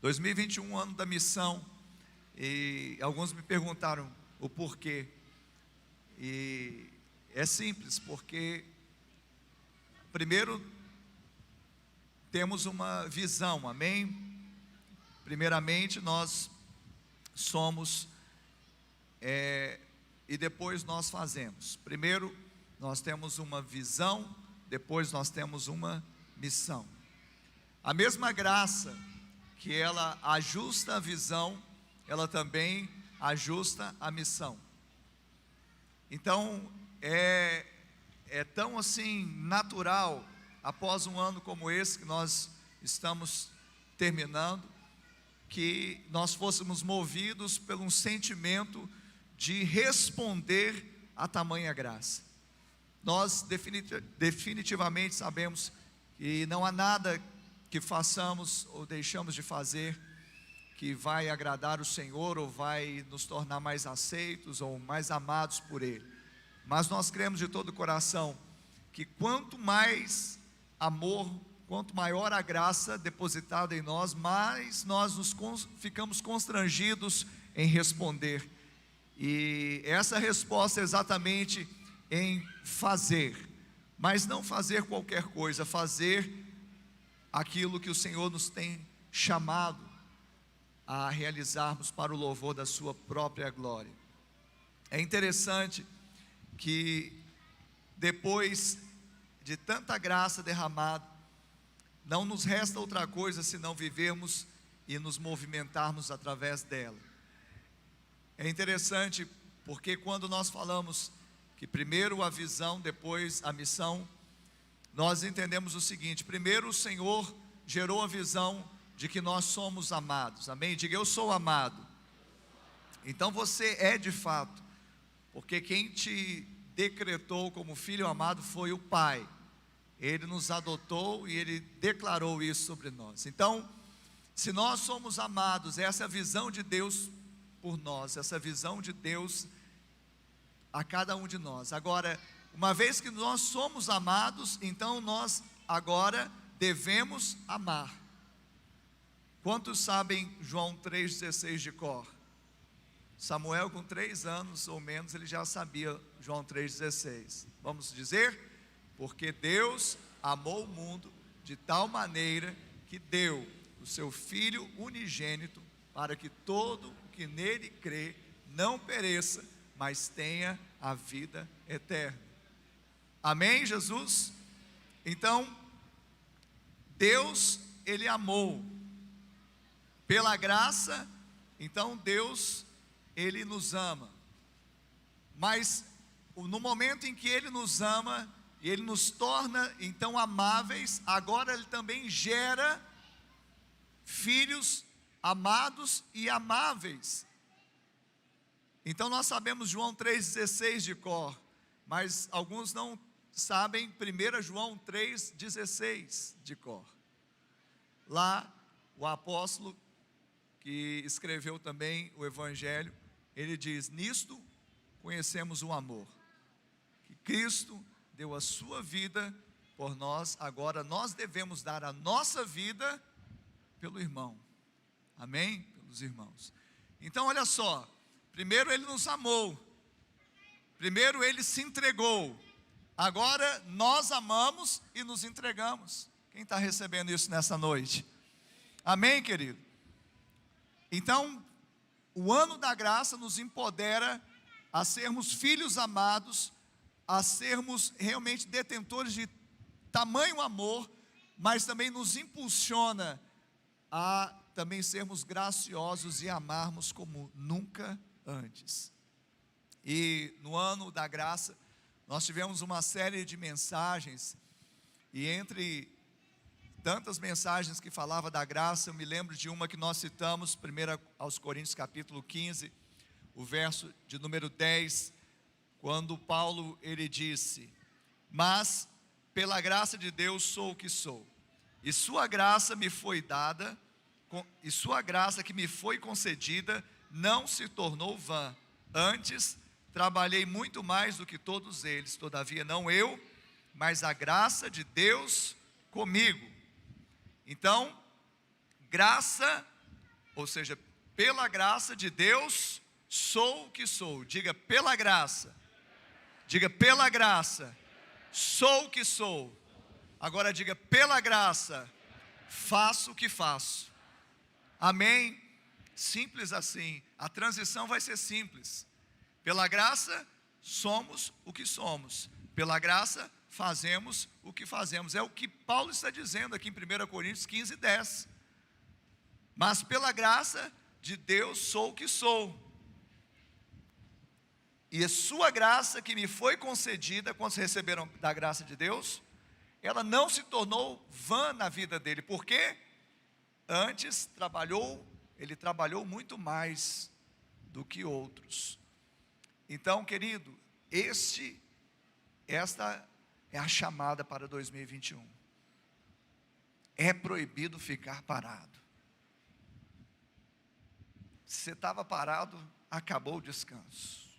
2021, ano da missão, e alguns me perguntaram o porquê. E é simples, porque primeiro temos uma visão, amém? Primeiramente nós somos, e depois nós fazemos. Primeiro nós temos uma visão, depois nós temos uma missão. A mesma graça que ela ajusta a visão, ela também ajusta a missão. Então é tão assim natural, após um ano como esse que nós estamos terminando, que nós fôssemos movidos por um sentimento de responder a tamanha graça. Nós definitivamente sabemos que não há nada que façamos ou deixamos de fazer que vai agradar o Senhor ou vai nos tornar mais aceitos ou mais amados por Ele. Mas nós cremos de todo o coração que quanto mais amor, quanto maior a graça depositada em nós, mais nós ficamos constrangidos em responder. E essa resposta é exatamente em fazer, mas não fazer qualquer coisa, fazer aquilo que o Senhor nos tem chamado a realizarmos para o louvor da sua própria glória. É interessante que depois de tanta graça derramada, não nos resta outra coisa senão vivermos e nos movimentarmos através dela. É interessante porque quando nós falamos que primeiro a visão, depois a missão, nós entendemos o seguinte: primeiro o Senhor gerou a visão de que nós somos amados, amém? Diga: eu sou amado. Então você é de fato, porque quem te decretou como filho amado foi o Pai. Ele nos adotou e Ele declarou isso sobre nós. Então, se nós somos amados, essa é a visão de Deus por nós, essa visão de Deus a cada um de nós. Agora, uma vez que nós somos amados, então nós agora devemos amar. Quantos sabem João 3,16 de cor? Samuel, com 3 anos ou menos, ele já sabia João 3,16. Vamos dizer? Porque Deus amou o mundo de tal maneira que deu o seu Filho unigênito, para que todo o que nele crê não pereça, mas tenha a vida eterna. Amém, Jesus? Então, Deus, Ele amou pela graça. Então Deus, Ele nos ama, mas no momento em que Ele nos ama e Ele nos torna então amáveis, agora Ele também gera filhos amados e amáveis. Então nós sabemos João 3,16 de cor, mas alguns não sabem 1 João 3,16 de cor. Lá o apóstolo que escreveu também o Evangelho, ele diz: nisto conhecemos o amor, que Cristo deu a sua vida por nós, agora nós devemos dar a nossa vida pelo irmão, amém? Pelos irmãos. Então olha só, primeiro Ele nos amou, primeiro Ele se entregou, agora nós amamos e nos entregamos. Quem está recebendo isso nessa noite? Amém, querido? Então, o ano da graça nos empodera a sermos filhos amados, a sermos realmente detentores de tamanho amor, mas também nos impulsiona a também sermos graciosos e amarmos como nunca antes. E no ano da graça, nós tivemos uma série de mensagens, e entre tantas mensagens que falava da graça, eu me lembro de uma que nós citamos, 1 aos Coríntios capítulo 15, o verso de número 10, quando Paulo, ele disse: mas pela graça de Deus sou o que sou, e sua graça me foi dada, e sua graça que me foi concedida, não se tornou vã, antes trabalhei muito mais do que todos eles, todavia não eu, mas a graça de Deus comigo. Então, graça Ou seja, pela graça de Deus, sou o que sou. Diga, pela graça. Diga, pela graça, sou o que sou. Agora diga, pela graça, faço o que faço. Amém? Simples assim. A transição vai ser simples. Pela graça, somos o que somos. Pela graça, fazemos o que fazemos. É o que Paulo está dizendo aqui em 1 Coríntios 15, 10. Mas pela graça de Deus sou o que sou. E a sua graça que me foi concedida, quando vocês receberam da graça de Deus, ela não se tornou vã na vida dele. Por quê? Antes ele trabalhou muito mais do que outros. Então, querido, esta é a chamada para 2021. É proibido ficar parado. Se você estava parado, acabou o descanso.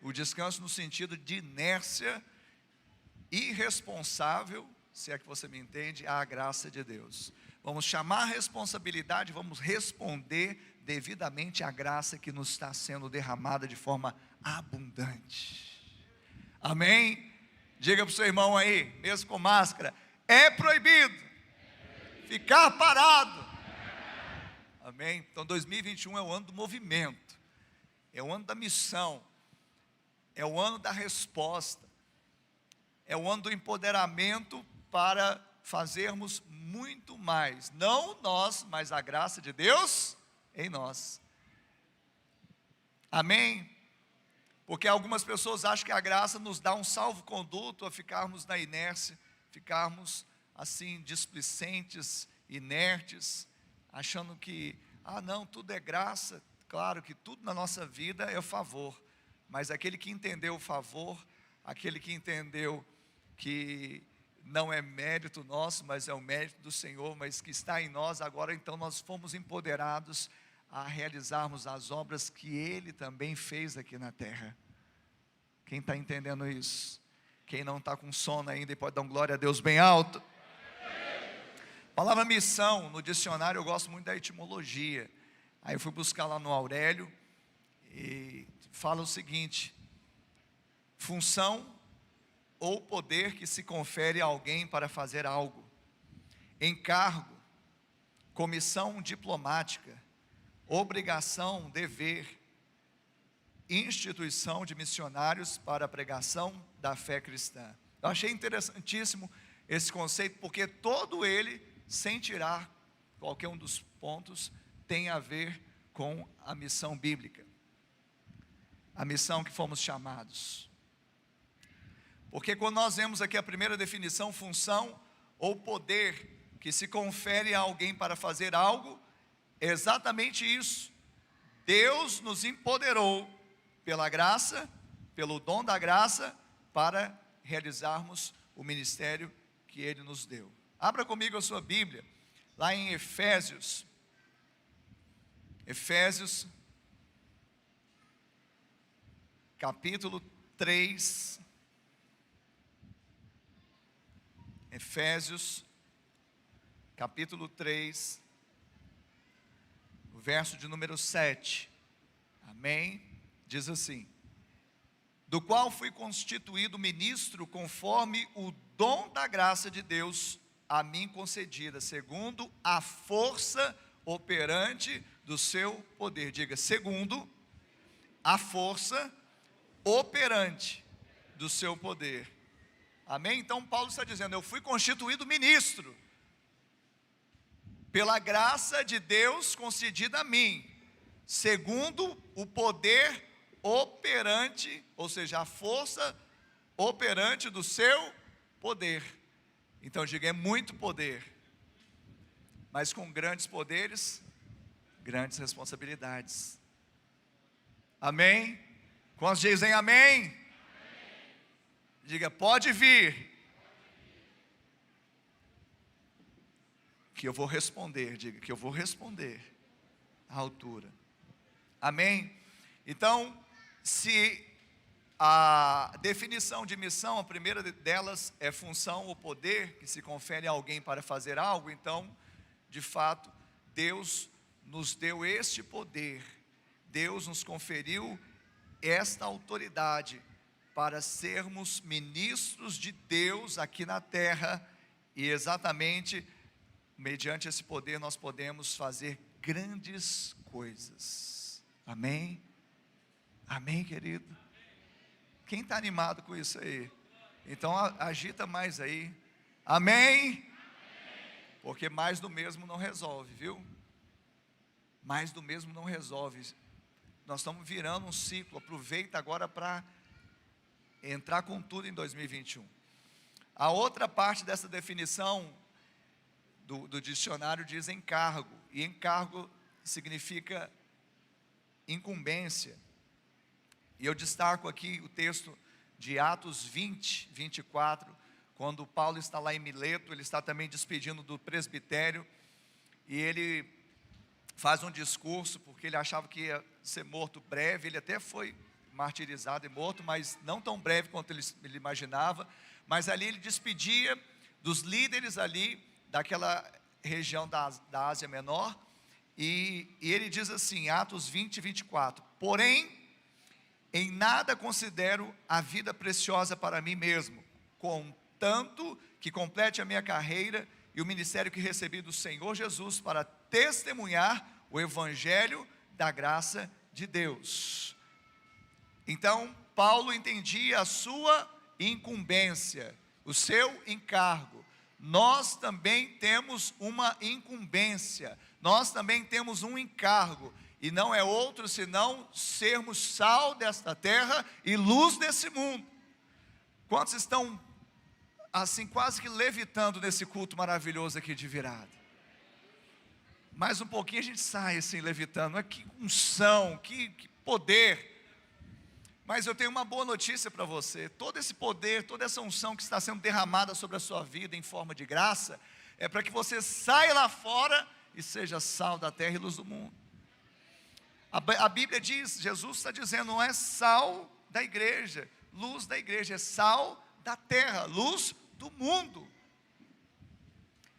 O descanso no sentido de inércia irresponsável, se é que você me entende, à graça de Deus. Vamos chamar a responsabilidade, vamos responder devidamente à graça que nos está sendo derramada de forma abundante. Amém? Diga para o seu irmão aí, mesmo com máscara, é proibido ficar parado. Amém? Então 2021 é o ano do movimento, é o ano da missão, é o ano da resposta, é o ano do empoderamento para fazermos muito mais, não nós, mas a graça de Deus em nós. Amém? Porque algumas pessoas acham que a graça nos dá um salvo-conduto a ficarmos na inércia, ficarmos assim displicentes, inertes, achando que, não, tudo é graça. Claro que tudo na nossa vida é favor, mas aquele que entendeu o favor, aquele que entendeu que não é mérito nosso, mas é o mérito do Senhor, mas que está em nós, agora então nós fomos empoderados a realizarmos as obras que Ele também fez aqui na terra. Quem está entendendo isso? Quem não está com sono ainda e pode dar um glória a Deus bem alto? A palavra missão, no dicionário eu gosto muito da etimologia. Aí eu fui buscar lá no Aurélio, e fala o seguinte: função ou poder que se confere a alguém para fazer algo, encargo, comissão diplomática, obrigação, dever, instituição de missionários para a pregação da fé cristã. Eu achei interessantíssimo esse conceito, porque todo ele, sem tirar qualquer um dos pontos, tem a ver com a missão bíblica, a missão que fomos chamados. Porque quando nós vemos aqui a primeira definição, função ou poder que se confere a alguém para fazer algo, é exatamente isso. Deus nos empoderou pela graça, pelo dom da graça, para realizarmos o ministério que Ele nos deu. Abra comigo a sua Bíblia, lá em Efésios, capítulo 3, Efésios, capítulo 3, o verso de número 7, amém? Diz assim: do qual fui constituído ministro conforme o dom da graça de Deus a mim concedida, segundo a força operante do seu poder. Diga, segundo a força operante do seu poder. Amém? Então Paulo está dizendo, eu fui constituído ministro, pela graça de Deus concedida a mim, segundo o poder operante, ou seja, a força operante do seu poder. Então diga, é muito poder, mas com grandes poderes, grandes responsabilidades. Amém? Quantos dizem amém? Diga, pode vir, que eu vou responder. Diga, que eu vou responder à altura. Amém? Então, se a definição de missão, a primeira delas é função ou poder que se confere a alguém para fazer algo, então, de fato, Deus nos deu este poder, Deus nos conferiu esta autoridade para sermos ministros de Deus aqui na terra, e exatamente mediante esse poder nós podemos fazer grandes coisas. Amém? Amém, querido? Quem está animado com isso aí? Então agita mais aí. Amém? Porque mais do mesmo não resolve, viu? Mais do mesmo não resolve. Nós estamos virando um ciclo. Aproveita agora para entrar com tudo em 2021. A outra parte dessa definição do dicionário diz encargo. E encargo significa incumbência. E eu destaco aqui o texto de Atos 20, 24, quando Paulo está lá em Mileto, ele está também despedindo do presbitério, e ele faz um discurso, porque ele achava que ia ser morto breve, ele até foi martirizado e morto, mas não tão breve quanto ele imaginava, mas ali ele despedia dos líderes ali, daquela região da Ásia Menor, e ele diz assim, Atos 20, 24, porém, em nada considero a vida preciosa para mim mesmo, contanto que complete a minha carreira e o ministério que recebi do Senhor Jesus para testemunhar o evangelho da graça de Deus. Então, Paulo entendia a sua incumbência, o seu encargo. Nós também temos uma incumbência, nós também temos um encargo, e não é outro senão sermos sal desta terra e luz desse mundo. Quantos estão assim quase que levitando nesse culto maravilhoso aqui de virada? Mais um pouquinho a gente sai assim levitando. Que unção, que poder. Mas eu tenho uma boa notícia para você. Todo esse poder, toda essa unção que está sendo derramada sobre a sua vida em forma de graça, é para que você saia lá fora e seja sal da terra e luz do mundo. A Bíblia diz, Jesus está dizendo, não é sal da igreja, luz da igreja, é sal da terra, luz do mundo.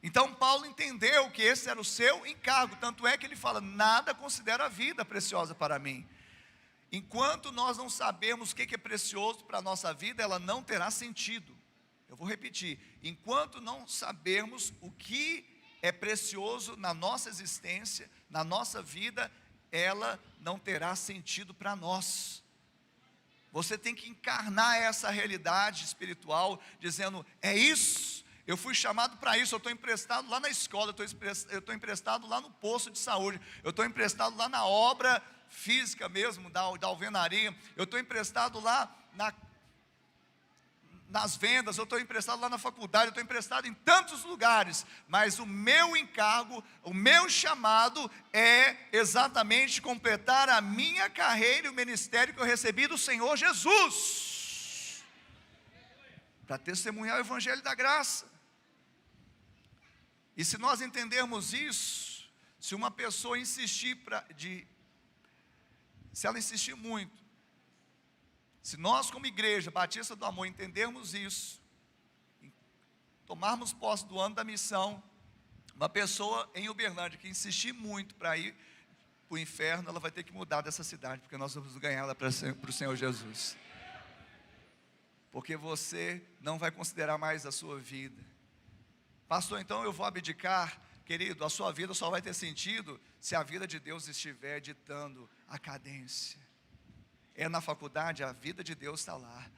Então Paulo entendeu que esse era o seu encargo, tanto é que ele fala, nada considero a vida preciosa para mim. Enquanto nós não sabermos o que é precioso para a nossa vida, ela não terá sentido. Eu vou repetir, enquanto não sabermos o que é precioso na nossa existência, na nossa vida, ela não terá sentido para nós. Você tem que encarnar essa realidade espiritual, dizendo, é isso, eu fui chamado para isso, eu estou emprestado lá na escola, eu estou emprestado lá no posto de saúde, eu estou emprestado lá na obra física mesmo, da alvenaria, eu estou emprestado lá nas vendas, eu estou emprestado lá na faculdade, eu estou emprestado em tantos lugares, mas o meu encargo, o meu chamado é exatamente completar a minha carreira e o ministério que eu recebi do Senhor Jesus, para testemunhar o evangelho da graça. E se nós entendermos isso, se uma pessoa insistir se ela insistir muito, se nós como igreja Batista do Amor entendermos isso, tomarmos posse do ano da missão, uma pessoa em Uberlândia que insistir muito para ir para o inferno, ela vai ter que mudar dessa cidade, porque nós vamos ganhar ela para o Senhor Jesus, porque você não vai considerar mais a sua vida. Pastor, então eu vou abdicar? Querido, a sua vida só vai ter sentido se a vida de Deus estiver ditando a cadência. É na faculdade, a vida de Deus está lá.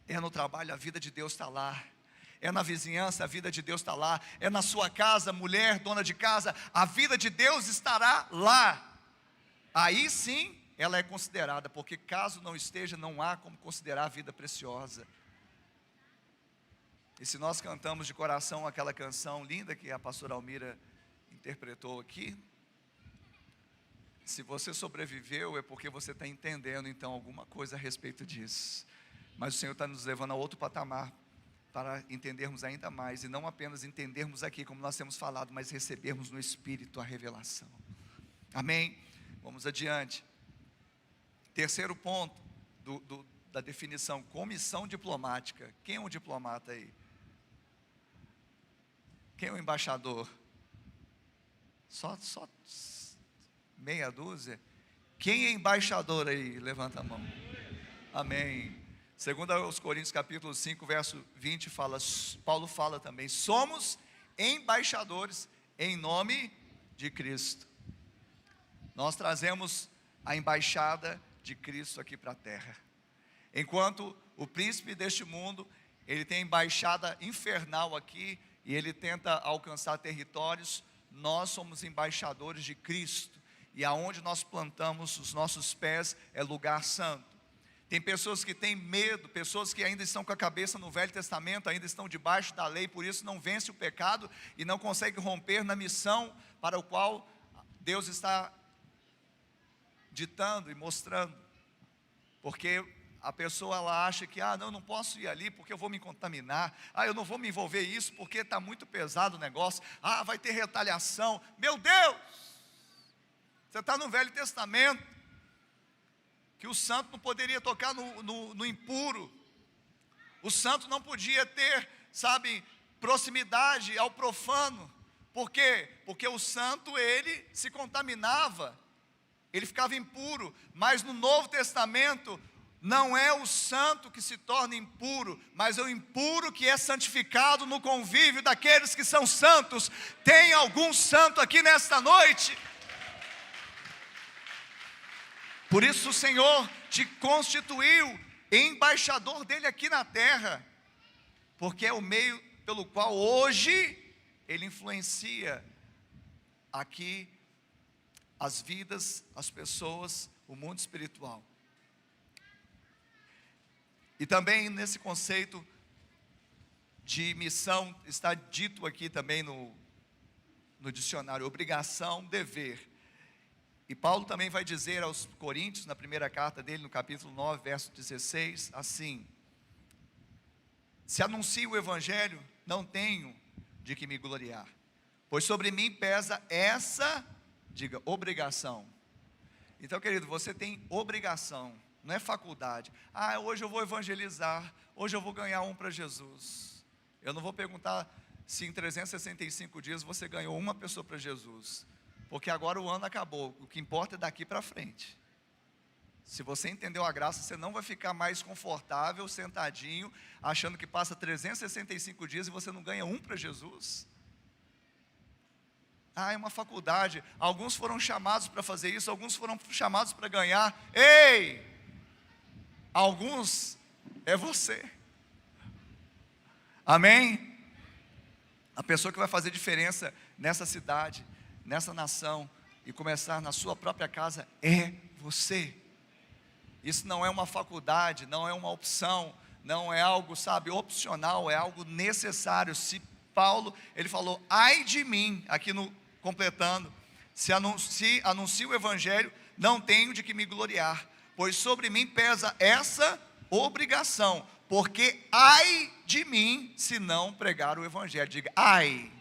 É no trabalho, a vida de Deus está lá. É na vizinhança, a vida de Deus está lá. É na sua casa, mulher, dona de casa, a vida de Deus estará lá. Aí sim, ela é considerada, porque caso não esteja, não há como considerar a vida preciosa. E se nós cantamos de coração aquela canção linda que a pastora Almira interpretou aqui, se você sobreviveu é porque você está entendendo então alguma coisa a respeito disso. Mas o Senhor está nos levando a outro patamar para entendermos ainda mais, e não apenas entendermos aqui como nós temos falado, mas recebermos no Espírito a revelação. Amém? Vamos adiante. Terceiro ponto da definição, comissão diplomática. Quem é um diplomata aí? Quem é o embaixador? Só Meia dúzia? Quem é embaixador aí? Levanta a mão. Amém. Segundo aos Coríntios capítulo 5, verso 20, Paulo fala também, somos embaixadores em nome de Cristo. Nós trazemos a embaixada de Cristo aqui para a terra. Enquanto o príncipe deste mundo, ele tem embaixada infernal aqui, e ele tenta alcançar territórios, nós somos embaixadores de Cristo, e aonde nós plantamos os nossos pés é lugar santo. Tem pessoas que têm medo, pessoas que ainda estão com a cabeça no Velho Testamento, ainda estão debaixo da lei, por isso não vence o pecado e não consegue romper na missão para o qual Deus está ditando e mostrando. Porque a pessoa ela acha que, não posso ir ali porque eu vou me contaminar, eu não vou me envolver isso porque está muito pesado o negócio, vai ter retaliação. Meu Deus, você está no Velho Testamento, que o santo não poderia tocar no impuro, o santo não podia ter, proximidade ao profano. Por quê? Porque o santo, ele se contaminava, ele ficava impuro. Mas no Novo Testamento, não é o santo que se torna impuro, mas é o impuro que é santificado no convívio daqueles que são santos. Tem algum santo aqui nesta noite? Por isso o Senhor te constituiu embaixador dele aqui na terra, porque é o meio pelo qual hoje ele influencia aqui as vidas, as pessoas, o mundo espiritual. E também nesse conceito de missão, está dito aqui também no dicionário, obrigação, dever. E Paulo também vai dizer aos Coríntios, na primeira carta dele, no capítulo 9, verso 16, assim: se anuncio o evangelho, não tenho de que me gloriar, pois sobre mim pesa essa, diga, obrigação. Então, querido, você tem obrigação, não é faculdade. Hoje eu vou evangelizar, hoje eu vou ganhar um para Jesus. Eu não vou perguntar se em 365 dias você ganhou uma pessoa para Jesus, porque agora o ano acabou, o que importa é daqui para frente. Se você entendeu a graça, você não vai ficar mais confortável, sentadinho, achando que passa 365 dias e você não ganha um para Jesus. É uma faculdade, alguns foram chamados para fazer isso, alguns foram chamados para ganhar. Ei! Alguns é você. Amém? A pessoa que vai fazer diferença nessa cidade, nessa nação, e começar na sua própria casa, é você. Isso não é uma faculdade, não é uma opção, não é algo, opcional, é algo necessário. Se Paulo, ele falou, ai de mim, aqui completando, se anuncio o evangelho, não tenho de que me gloriar, pois sobre mim pesa essa obrigação, porque ai de mim, se não pregar o evangelho. Diga ai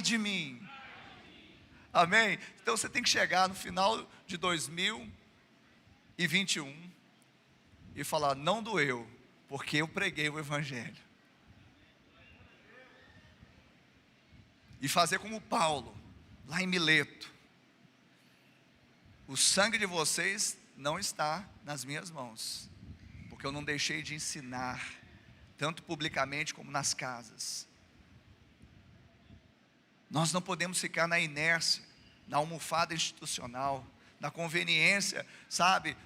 de mim. Amém? Então você tem que chegar no final de 2021 e falar, não doeu, porque eu preguei o evangelho. E fazer como Paulo, lá em Mileto: o sangue de vocês não está nas minhas mãos, porque eu não deixei de ensinar, tanto publicamente como nas casas. Nós não podemos ficar na inércia, na almofada institucional, na conveniência,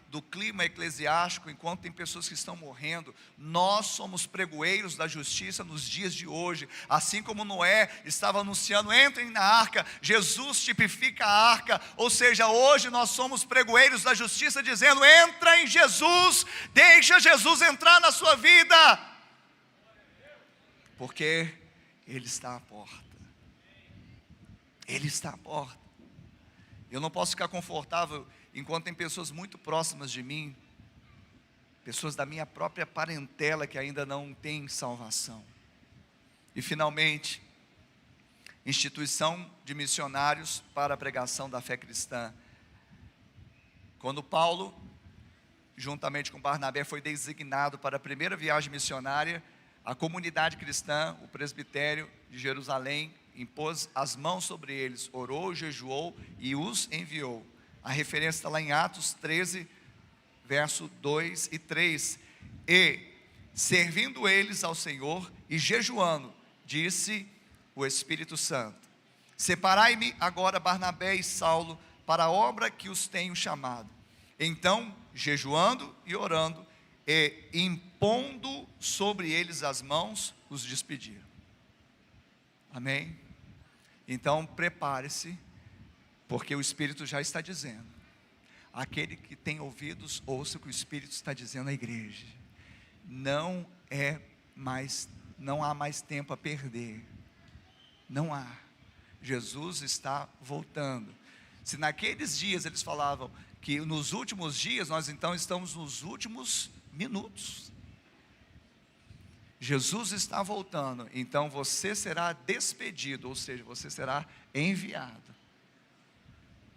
do clima eclesiástico, enquanto tem pessoas que estão morrendo. Nós somos pregoeiros da justiça nos dias de hoje, assim como Noé estava anunciando, entrem na arca. Jesus tipifica a arca, ou seja, hoje nós somos pregoeiros da justiça, dizendo, entra em Jesus, deixa Jesus entrar na sua vida, porque Ele está à porta. Ele está à porta. Eu não posso ficar confortável enquanto tem pessoas muito próximas de mim, pessoas da minha própria parentela que ainda não têm salvação. E finalmente, instituição de missionários para a pregação da fé cristã. Quando Paulo, juntamente com Barnabé, foi designado para a primeira viagem missionária, a comunidade cristã, o presbitério de Jerusalém, impôs as mãos sobre eles, orou, jejuou e os enviou. A referência está lá em Atos 13, verso 2 e 3. E, servindo eles ao Senhor e jejuando, disse o Espírito Santo: separai-me agora Barnabé e Saulo para a obra que os tenho chamado. Então, jejuando e orando e impondo sobre eles as mãos, os despediram. Amém? Então prepare-se, porque o Espírito já está dizendo. Aquele que tem ouvidos, ouça o que o Espírito está dizendo à igreja. Não há mais tempo a perder. Não há. Jesus está voltando. Se naqueles dias eles falavam que nos últimos dias, nós então estamos nos últimos minutos. Jesus está voltando, então você será despedido, ou seja, você será enviado.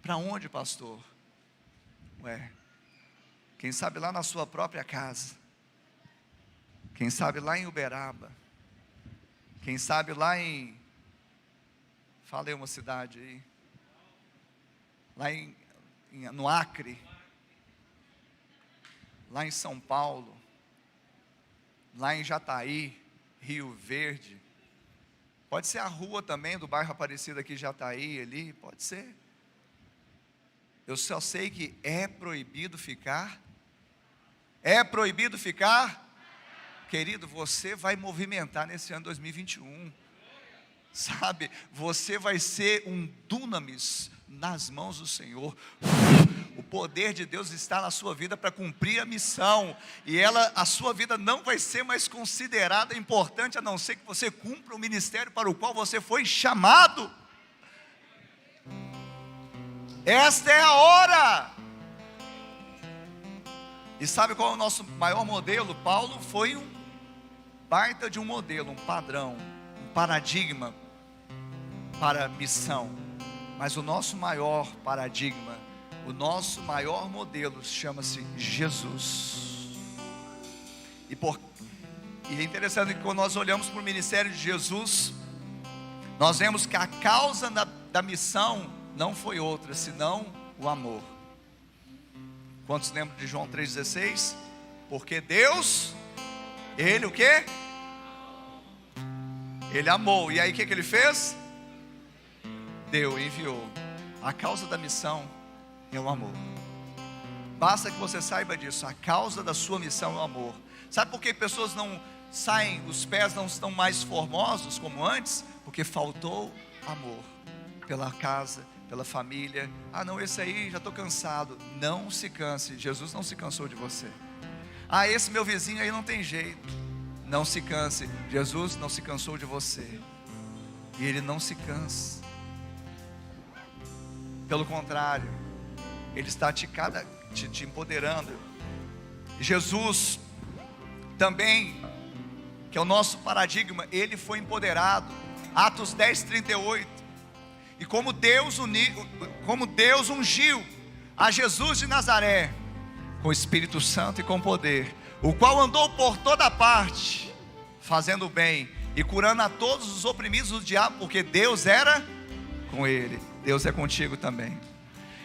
Para onde, pastor? Quem sabe lá na sua própria casa, quem sabe lá em Uberaba, quem sabe lá em, falei uma cidade aí, lá no Acre, lá em São Paulo, lá em Jataí, Rio Verde, pode ser a rua também do bairro Aparecida aqui, Jataí, ali, pode ser. Eu só sei que é proibido ficar. Querido, você vai movimentar nesse ano 2021, sabe, você vai ser um dunamis nas mãos do Senhor. O poder de Deus está na sua vida para cumprir a missão, e a sua vida não vai ser mais considerada importante, a não ser que você cumpra o ministério para o qual você foi chamado. Esta é a hora. E sabe qual é o nosso maior modelo? Paulo foi um baita de um modelo, um padrão, um paradigma para a missão. Mas o nosso maior paradigma, o nosso maior modelo chama-se Jesus. E é interessante que quando nós olhamos para o ministério de Jesus, nós vemos que a causa da missão não foi outra, senão o amor. Quantos lembram de João 3,16? Porque Deus, Ele o quê? Ele amou, e aí o que Ele fez? Enviou. A causa da missão é o amor. Basta que você saiba disso, a causa da sua missão é o amor. Sabe por que pessoas não saem, os pés não estão mais formosos como antes? Porque faltou amor pela casa, pela família. Ah não, esse aí já estou cansado. Não se canse, Jesus não se cansou de você. Ah, esse meu vizinho aí não tem jeito. Não se canse, Jesus não se cansou de você. E Ele não se cansa. Pelo contrário, Ele está te empoderando. Jesus também, que é o nosso paradigma, Ele foi empoderado. Atos 10:38. E como Deus ungiu a Jesus de Nazaré com o Espírito Santo e com poder, o qual andou por toda parte, fazendo o bem e curando a todos os oprimidos do diabo, porque Deus era com ele. Deus é contigo também.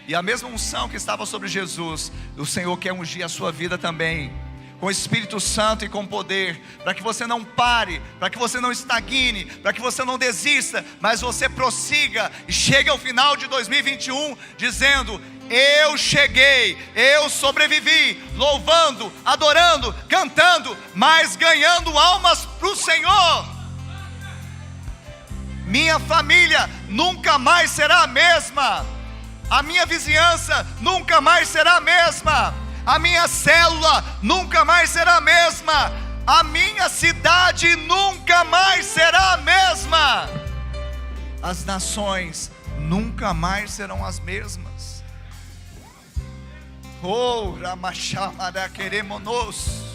E a mesma unção que estava sobre Jesus, o Senhor quer ungir a sua vida também, com o Espírito Santo e com poder, para que você não pare, para que você não estagne, para que você não desista, mas você prossiga e chegue ao final de 2021 dizendo: eu cheguei, eu sobrevivi, louvando, adorando, cantando, mas ganhando almas para o Senhor. Minha família nunca mais será a mesma, a minha vizinhança nunca mais será a mesma, a minha célula nunca mais será a mesma, a minha cidade nunca mais será a mesma, as nações nunca mais serão as mesmas. Oh, Ramachamada queremonos.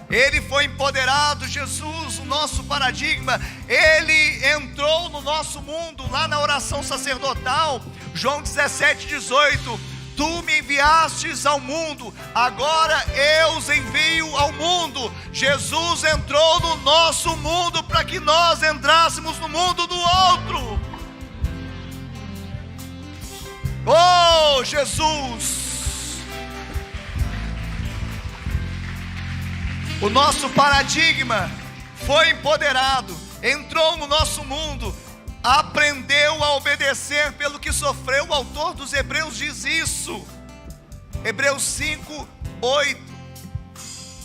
Ele foi empoderado, Jesus, o nosso paradigma. Ele entrou no nosso mundo, lá na oração sacerdotal, João 17:18. Tu me enviastes ao mundo, agora eu os envio ao mundo. Jesus entrou no nosso mundo para que nós entrássemos no mundo do outro. Oh, Jesus! O nosso paradigma foi empoderado, entrou no nosso mundo, aprendeu a obedecer pelo que sofreu. O autor dos Hebreus diz isso, Hebreus 5:8,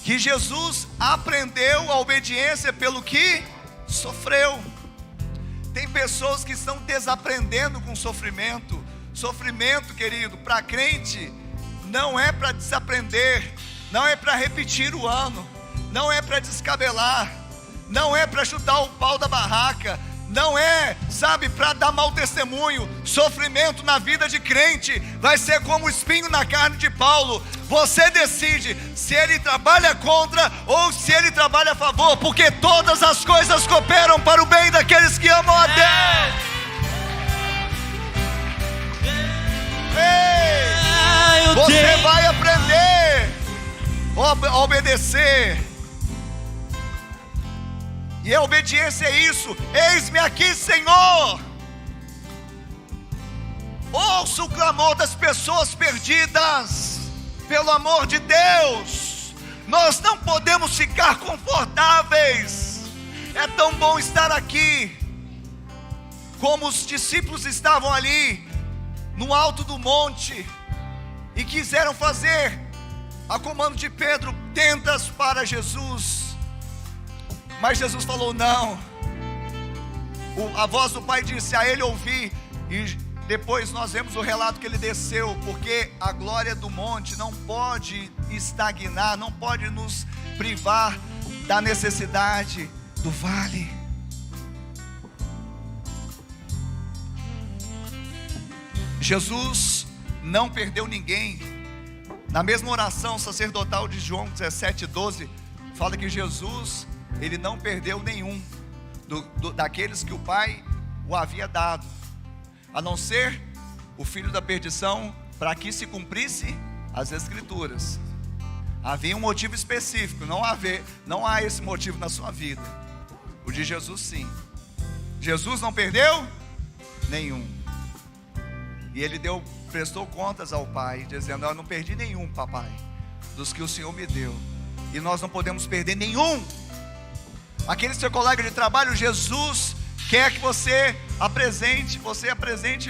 que Jesus aprendeu a obediência pelo que sofreu. Tem pessoas que estão desaprendendo com sofrimento. Sofrimento, querido, para crente não é para desaprender, não é para repetir o ano, não é para descabelar, não é para chutar o pau da barraca, não é, sabe, para dar mau testemunho. Sofrimento na vida de crente vai ser como o espinho na carne de Paulo. Você decide se ele trabalha contra ou se ele trabalha a favor, porque todas as coisas cooperam para o bem daqueles que amam a Deus. Ei, você vai aprender a obedecer. E a obediência é isso. Eis-me aqui, Senhor. Ouça o clamor das pessoas perdidas. Pelo amor de Deus, nós não podemos ficar confortáveis. É tão bom estar aqui, como os discípulos estavam ali no alto do monte e quiseram fazer, a comando de Pedro, tendas para Jesus. Mas Jesus falou não. A voz do Pai disse a ele ouvir. E depois nós vemos o relato que ele desceu, porque a glória do monte não pode estagnar, não pode nos privar da necessidade do vale. Jesus não perdeu ninguém. Na mesma oração sacerdotal de João 17:12, fala que Jesus, ele não perdeu nenhum daqueles que o Pai o havia dado, a não ser o filho da perdição, para que se cumprisse as Escrituras. Havia um motivo específico, não há esse motivo na sua vida. O de Jesus sim. Jesus não perdeu nenhum. E ele prestou contas ao Pai, dizendo: eu não perdi nenhum, papai, dos que o Senhor me deu. E nós não podemos perder nenhum. Aquele seu colega de trabalho, Jesus quer que você apresente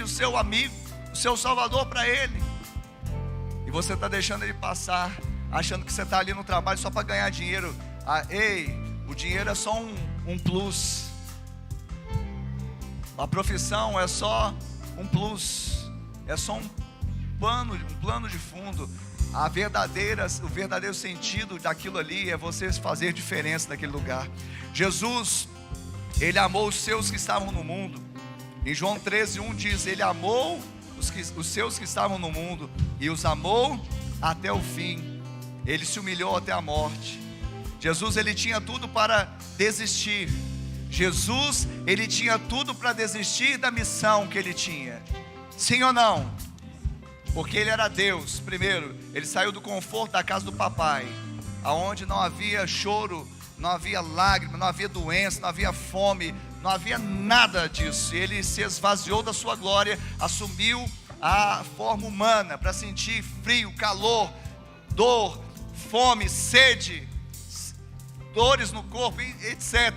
o seu amigo, o seu Salvador para ele. E você está deixando ele passar, achando que você está ali no trabalho só para ganhar dinheiro. Ei, o dinheiro é só um plus. A profissão é só um plus, é só um plano de fundo. O verdadeiro sentido daquilo ali é você fazer diferença naquele lugar. Jesus, ele amou os seus que estavam no mundo. Em João 13:1 diz: ele amou os seus que estavam no mundo e os amou até o fim. Ele se humilhou até a morte. Jesus, ele tinha tudo para desistir. Jesus, ele tinha tudo para desistir da missão que ele tinha. Sim ou não? Porque ele era Deus. Primeiro, ele saiu do conforto da casa do papai, aonde não havia choro, não havia lágrima, não havia doença, não havia fome, não havia nada disso. Ele se esvaziou da sua glória, assumiu a forma humana para sentir frio, calor, dor, fome, sede, dores no corpo, etc.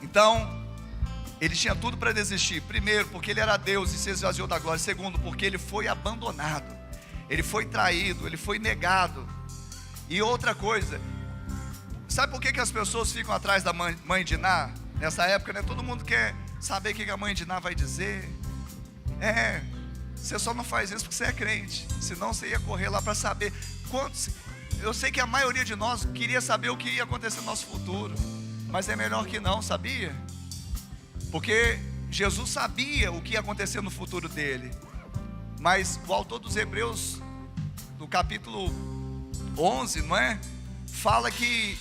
Então, ele tinha tudo para desistir. Primeiro, porque ele era Deus e se esvaziou da glória. Segundo, porque ele foi abandonado, ele foi traído, ele foi negado. E outra coisa, sabe por que as pessoas ficam atrás da mãe de Ná? Nessa época, né? Todo mundo quer saber o que a mãe de Ná vai dizer. Você só não faz isso porque você é crente, senão você ia correr lá para saber quantos. Eu sei que a maioria de nós queria saber o que ia acontecer no nosso futuro, mas é melhor que não, sabia? Porque Jesus sabia o que ia acontecer no futuro dele. Mas o autor dos Hebreus, no capítulo 11, não é? Fala que,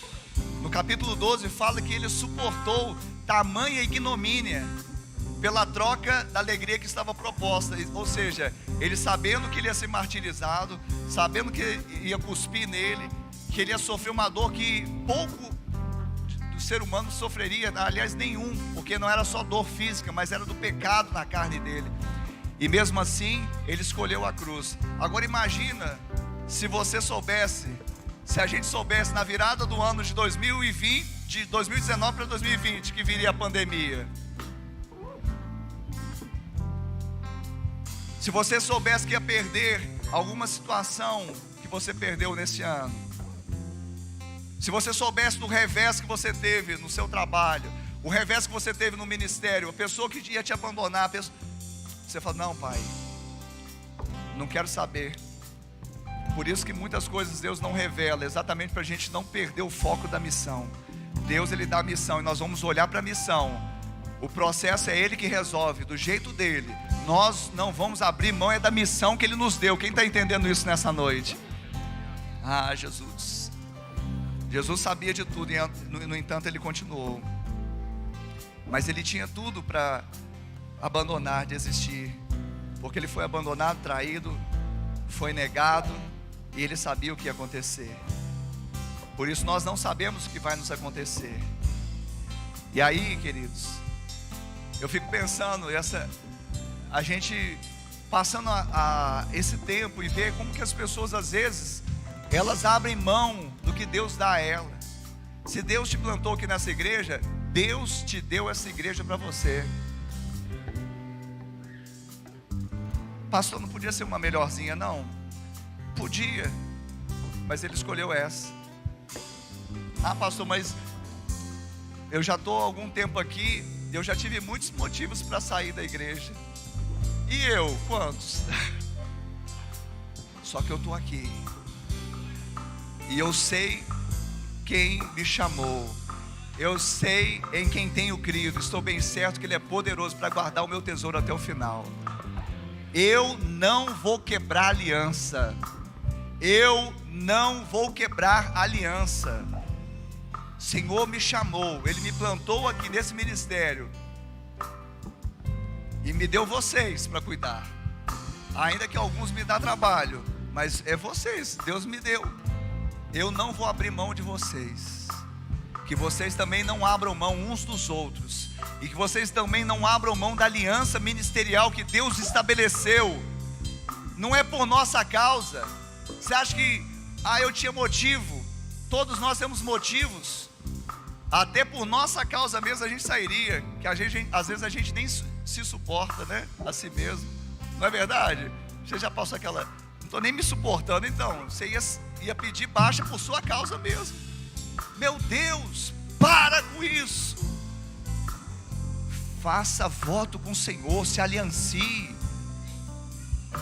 no capítulo 12, fala que ele suportou tamanha ignomínia pela troca da alegria que estava proposta. Ou seja, ele sabendo que ele ia ser martirizado, sabendo que ia cuspir nele, que ele ia sofrer uma dor que pouco do ser humano sofreria, aliás nenhum, porque não era só dor física, mas era do pecado na carne dele. E mesmo assim, ele escolheu a cruz. Agora imagina, se você soubesse, se a gente soubesse na virada do ano de 2020, de 2019 para 2020, que viria a pandemia. Se você soubesse que ia perder alguma situação que você perdeu nesse ano. Se você soubesse do revés que você teve no seu trabalho, o revés que você teve no ministério, a pessoa que ia te abandonar, você fala, não pai, não quero saber. Por isso que muitas coisas Deus não revela, exatamente para a gente não perder o foco da missão. Deus ele dá a missão e nós vamos olhar para a missão. O processo é Ele que resolve, do jeito dele. Nós não vamos abrir mão, é da missão que Ele nos deu. Quem está entendendo isso nessa noite? Ah, Jesus. Jesus sabia de tudo e no entanto Ele continuou. Mas Ele tinha tudo para abandonar, desistir. Porque Ele foi abandonado, traído, foi negado e Ele sabia o que ia acontecer. Por isso nós não sabemos o que vai nos acontecer. E aí, queridos, eu fico pensando, a gente passando esse tempo e ver como que as pessoas às vezes, elas abrem mão do que Deus dá a ela. Se Deus te plantou aqui nessa igreja, Deus te deu essa igreja para você. Pastor, não podia ser uma melhorzinha? Não, podia, mas Ele escolheu essa. Ah, pastor, mas eu já estou há algum tempo aqui, eu já tive muitos motivos para sair da igreja. E eu, quantos? Só que eu estou aqui. E eu sei quem me chamou. Eu sei em quem tenho crido. Estou bem certo que Ele é poderoso para guardar o meu tesouro até o final. Eu não vou quebrar aliança. Eu não vou quebrar aliança. O Senhor me chamou, Ele me plantou aqui nesse ministério e me deu vocês para cuidar. Ainda que alguns me dão trabalho, mas é vocês, Deus me deu. Eu não vou abrir mão de vocês. Que vocês também não abram mão uns dos outros. E que vocês também não abram mão da aliança ministerial que Deus estabeleceu. Não é por nossa causa. Você acha que, eu tinha motivo? Todos nós temos motivos. Até por nossa causa mesmo a gente sairia. Que às vezes a gente nem se suporta, né? A si mesmo. Não é verdade? Você já passou aquela... Não estou nem me suportando, então. Você ia pedir baixa por sua causa mesmo. Meu Deus, para com isso. Faça voto com o Senhor, se aliancie.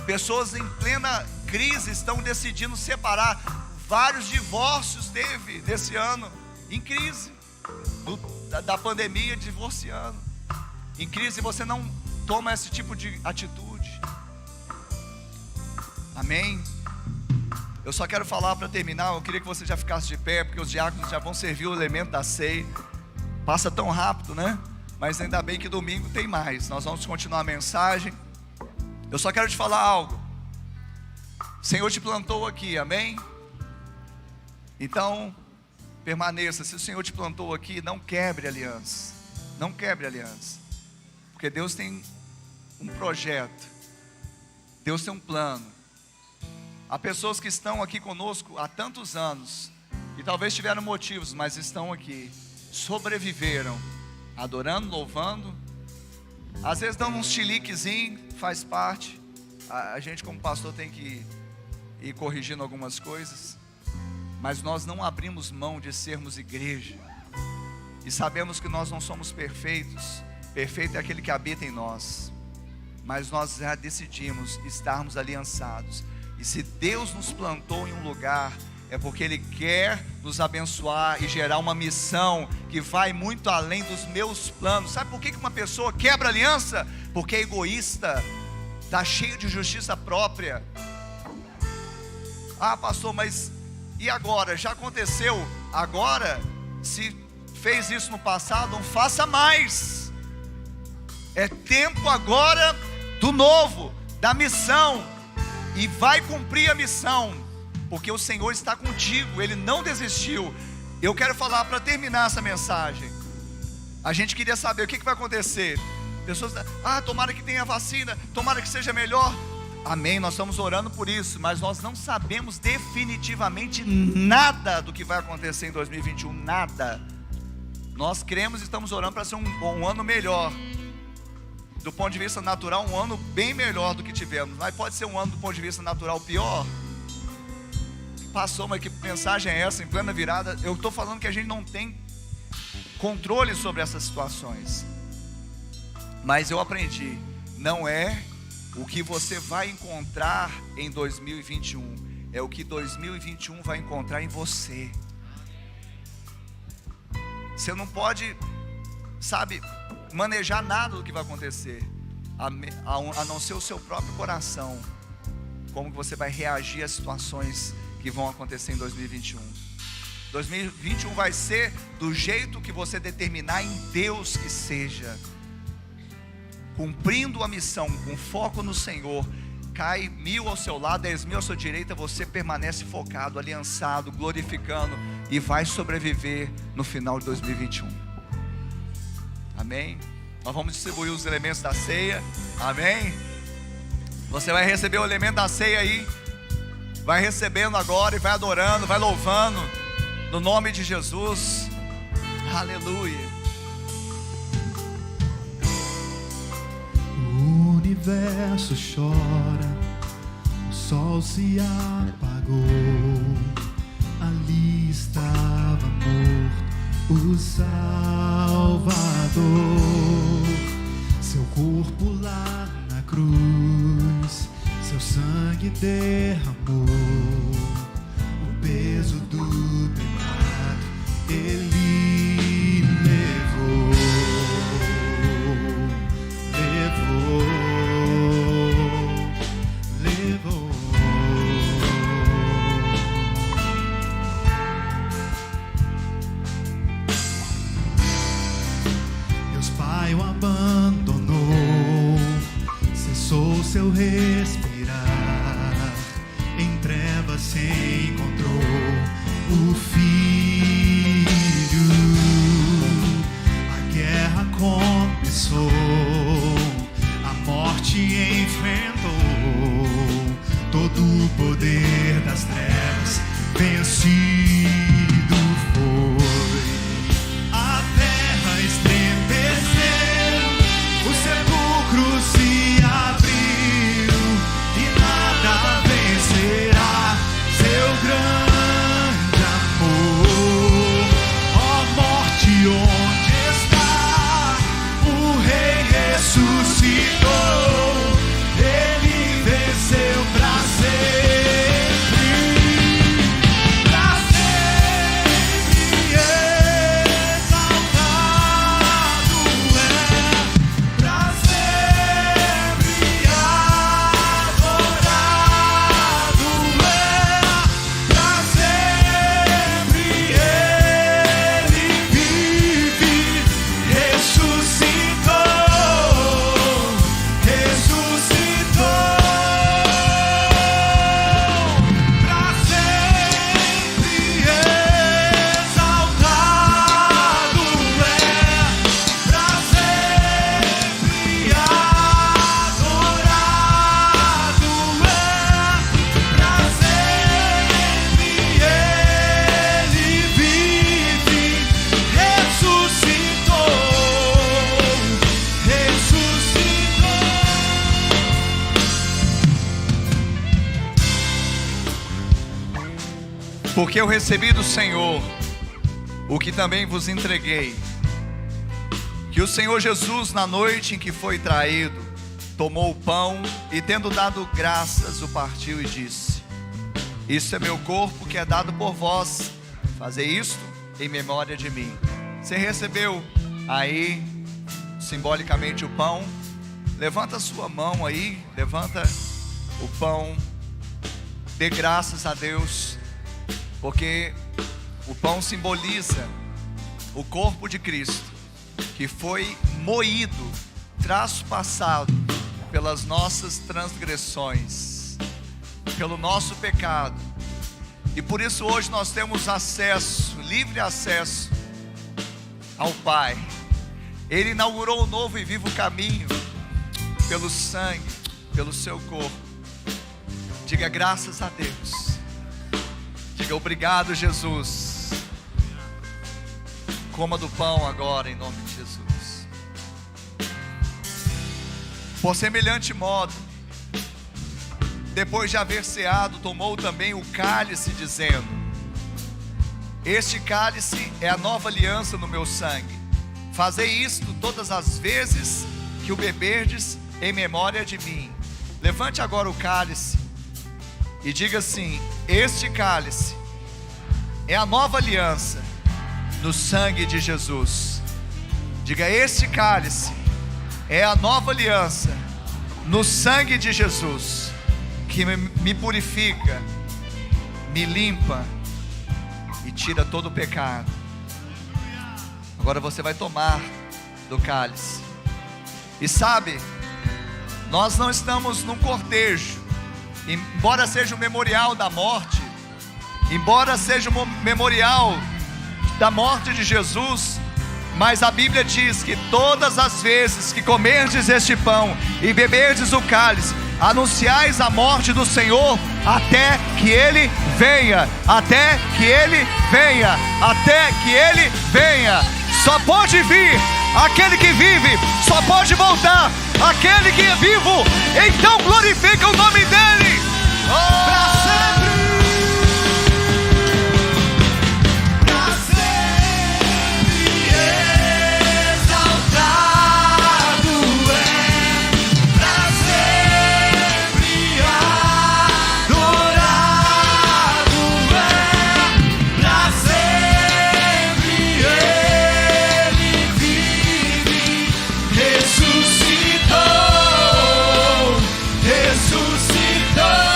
Pessoas em plena crise estão decidindo separar. Vários divórcios teve nesse ano, em crise, da pandemia, divorciando. Em crise você não toma esse tipo de atitude. Amém? Eu só quero falar para terminar, eu queria que você já ficasse de pé, porque os diáconos já vão servir o elemento da ceia. Passa tão rápido, né? Mas ainda bem que domingo tem mais. Nós vamos continuar a mensagem. Eu só quero te falar algo. O Senhor te plantou aqui, amém? Então, permaneça. Se o Senhor te plantou aqui, não quebre aliança. Não quebre aliança. Porque Deus tem um projeto. Deus tem um plano. Há pessoas que estão aqui conosco há tantos anos e talvez tiveram motivos, mas estão aqui, sobreviveram, adorando, louvando, às vezes dando um chiliquezinho, faz parte. A gente como pastor tem que ir corrigindo algumas coisas, mas nós não abrimos mão de sermos igreja, e sabemos que nós não somos perfeitos. Perfeito é aquele que habita em nós, mas nós já decidimos estarmos aliançados. E se Deus nos plantou em um lugar, é porque Ele quer nos abençoar e gerar uma missão que vai muito além dos meus planos. Sabe por que uma pessoa quebra aliança? Porque é egoísta, está cheio de justiça própria. Ah, pastor, mas e agora? Já aconteceu? Agora, se fez isso no passado, não faça mais. É tempo agora do novo, da missão. E vai cumprir a missão, porque o Senhor está contigo, Ele não desistiu. Eu quero falar para terminar essa mensagem. A gente queria saber o que vai acontecer. Pessoas, tomara que tenha vacina, tomara que seja melhor. Amém, nós estamos orando por isso, mas nós não sabemos definitivamente nada do que vai acontecer em 2021, nada. Nós cremos e estamos orando para ser um ano melhor. Do ponto de vista natural, um ano bem melhor do que tivemos. Mas pode ser um ano do ponto de vista natural pior. Passou, mas que mensagem é essa em plena virada? Eu estou falando que a gente não tem controle sobre essas situações. Mas eu aprendi, não é o que você vai encontrar em 2021, é o que 2021 vai encontrar em você. Você não pode, manejar nada do que vai acontecer, a não ser o seu próprio coração. Como que você vai reagir às situações que vão acontecer em 2021. 2021 vai ser do jeito que você determinar em Deus que seja. Cumprindo a missão, com foco no Senhor. Cai 1000 ao seu lado, 10.000 à sua direita, você permanece focado, aliançado, glorificando, e vai sobreviver no final de 2021. Amém? Nós vamos distribuir os elementos da ceia. Amém? Você vai receber o elemento da ceia aí. Vai recebendo agora e vai adorando, vai louvando, no nome de Jesus. Aleluia. O universo chora, o sol se apagou, ali estava morto o Salvador. Seu corpo lá na cruz, seu sangue derramou, o peso do pecado Ele levou. Deus Pai o abandonou, cessou seu respirar, em trevas se encontrou o Filho. A guerra começou, a morte enfrentou, todo o poder das trevas vencido foi. A terra estremeceu, o sepulcro se abriu, e nada vencerá seu grande amor. Ó morte, onde está? O Rei ressuscitou, Ele venceu pra sempre, pra sempre exaltado é, pra sempre adorado é, pra sempre Ele vive, ressuscitou, pra sempre exaltado é, pra sempre adorado é, pra sempre Ele vive, ressuscitou. Porque eu recebi do Senhor o que também vos entreguei, que o Senhor Jesus, na noite em que foi traído, tomou o pão e, tendo dado graças, o partiu e disse: isso é meu corpo que é dado por vós, fazei isto em memória de mim. Você recebeu aí simbolicamente o pão? Levanta a sua mão aí, levanta o pão, dê graças a Deus, porque o pão simboliza o corpo de Cristo, que foi moído traspassado pelas nossas transgressões, pelo nosso pecado. E por isso hoje nós temos acesso, livre acesso ao Pai. Ele inaugurou um novo e vivo caminho pelo sangue, pelo seu corpo. Diga graças a Deus. Diga obrigado, Jesus. Coma do pão agora em nome de Jesus. Por semelhante modo, depois de haver ceado, tomou também o cálice, dizendo: este cálice é a nova aliança no meu sangue. Fazei isto todas as vezes que o beberdes em memória de mim. Levante agora o cálice e diga assim: este cálice é a nova aliança no sangue de Jesus. Diga: este cálice é a nova aliança no sangue de Jesus, que me purifica, me limpa e tira todo o pecado. Agora você vai tomar do cálice. E sabe, nós não estamos num cortejo. Embora seja um memorial da morte, embora seja um memorial da morte de Jesus, mas a Bíblia diz que todas as vezes que comerdes este pão e beberdes o cálice, anunciais a morte do Senhor até que Ele venha, até que Ele venha, até que Ele venha. Só pode vir aquele que vive, só pode voltar aquele que é vivo. Então glorifica o nome dEle. Para sempre. Para sempre exaltado é, para sempre adorado é, para sempre Ele vive, ressuscitou, ressuscitou.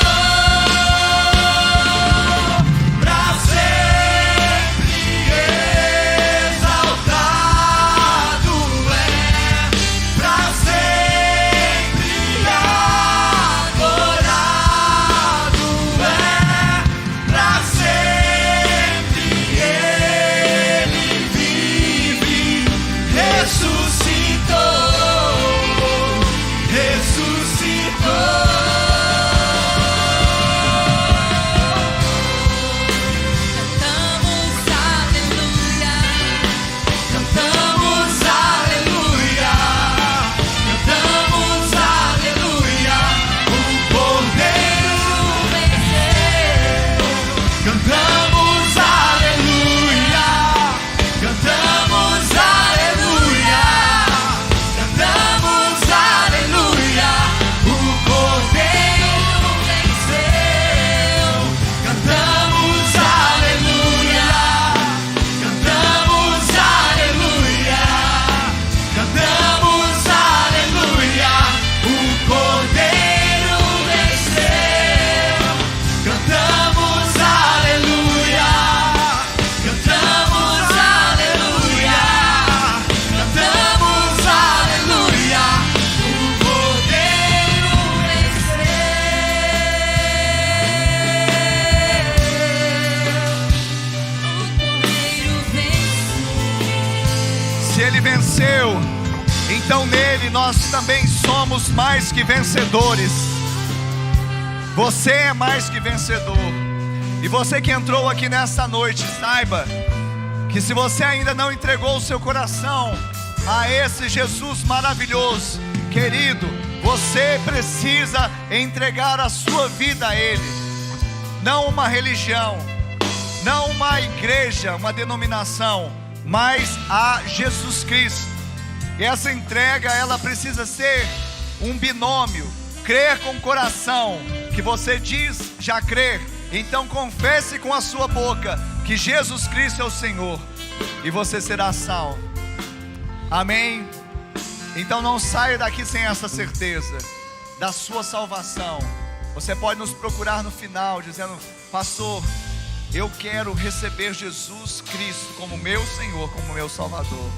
Se Ele venceu, então nele nós também somos mais que vencedores. Você é mais que vencedor. E você que entrou aqui nesta noite, saiba que se você ainda não entregou o seu coração a esse Jesus maravilhoso, querido, você precisa entregar a sua vida a Ele. Não uma religião, não uma igreja, uma denominação, mas a Jesus Cristo. E essa entrega, ela precisa ser um binômio. Crer com o coração que você diz já crer, então confesse com a sua boca que Jesus Cristo é o Senhor, e você será salvo. Amém? Então não saia daqui sem essa certeza da sua salvação. Você pode nos procurar no final dizendo: pastor, eu quero receber Jesus Cristo como meu Senhor, como meu Salvador.